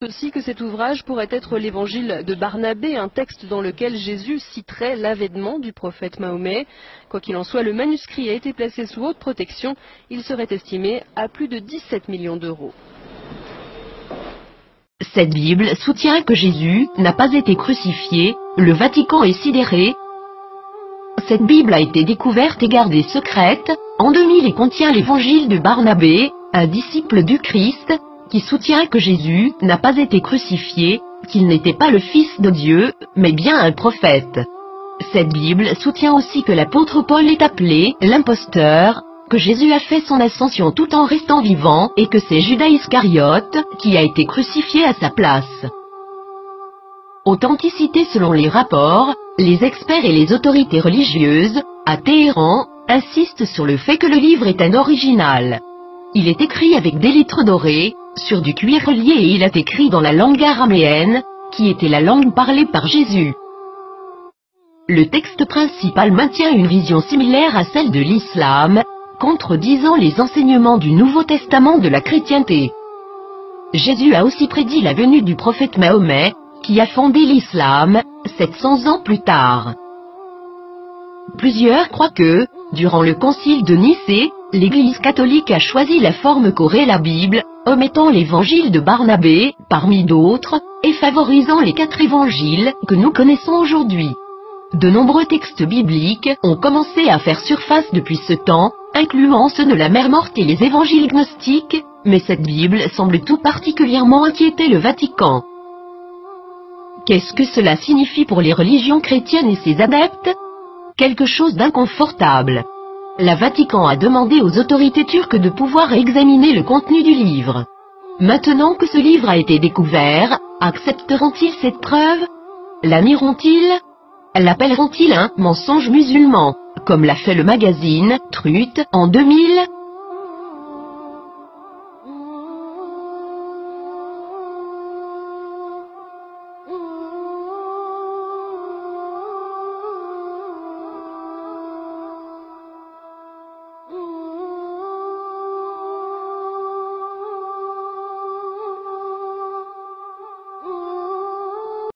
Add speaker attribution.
Speaker 1: Aussi que cet ouvrage pourrait être l'évangile de Barnabé, un texte dans lequel Jésus citerait l'avènement du prophète Mahomet. Quoi qu'il en soit, le manuscrit a été placé sous haute protection. Il serait estimé à plus de 17 millions d'euros.
Speaker 2: Cette Bible soutient que Jésus n'a pas été crucifié, le Vatican est sidéré. Cette Bible a été découverte et gardée secrète, en 2000 et contient l'évangile de Barnabé, un disciple du Christ, qui soutient que Jésus n'a pas été crucifié, qu'il n'était pas le Fils de Dieu, mais bien un prophète. Cette Bible soutient aussi que l'apôtre Paul est appelé l'imposteur, que Jésus a fait son ascension tout en restant vivant et que c'est Judas Iscariote qui a été crucifié à sa place. Authenticité selon les rapports, les experts et les autorités religieuses, à Téhéran, insistent sur le fait que le livre est un original. Il est écrit avec des lettres dorées, sur du cuir relié et il est écrit dans la langue araméenne, qui était la langue parlée par Jésus. Le texte principal maintient une vision similaire à celle de l'islam, contredisant les enseignements du Nouveau Testament de la chrétienté. Jésus a aussi prédit la venue du prophète Mahomet, qui a fondé l'islam, 700 ans plus tard. Plusieurs croient que, durant le concile de Nicée, l'Église catholique a choisi la forme qu'aurait la Bible, omettant l'évangile de Barnabé, parmi d'autres, et favorisant les 4 évangiles que nous connaissons aujourd'hui. De nombreux textes bibliques ont commencé à faire surface depuis ce temps, incluant ceux de la Mère Morte et les évangiles gnostiques, mais cette Bible semble tout particulièrement inquiéter le Vatican. Qu'est-ce que cela signifie pour les religions chrétiennes et ses adeptes? Quelque chose d'inconfortable. Le Vatican a demandé aux autorités turques de pouvoir examiner le contenu du livre. Maintenant que ce livre a été découvert, accepteront-ils cette preuve? La nieront-ils? L'appelleront-ils un mensonge musulman, comme l'a fait le magazine Truth en 2000?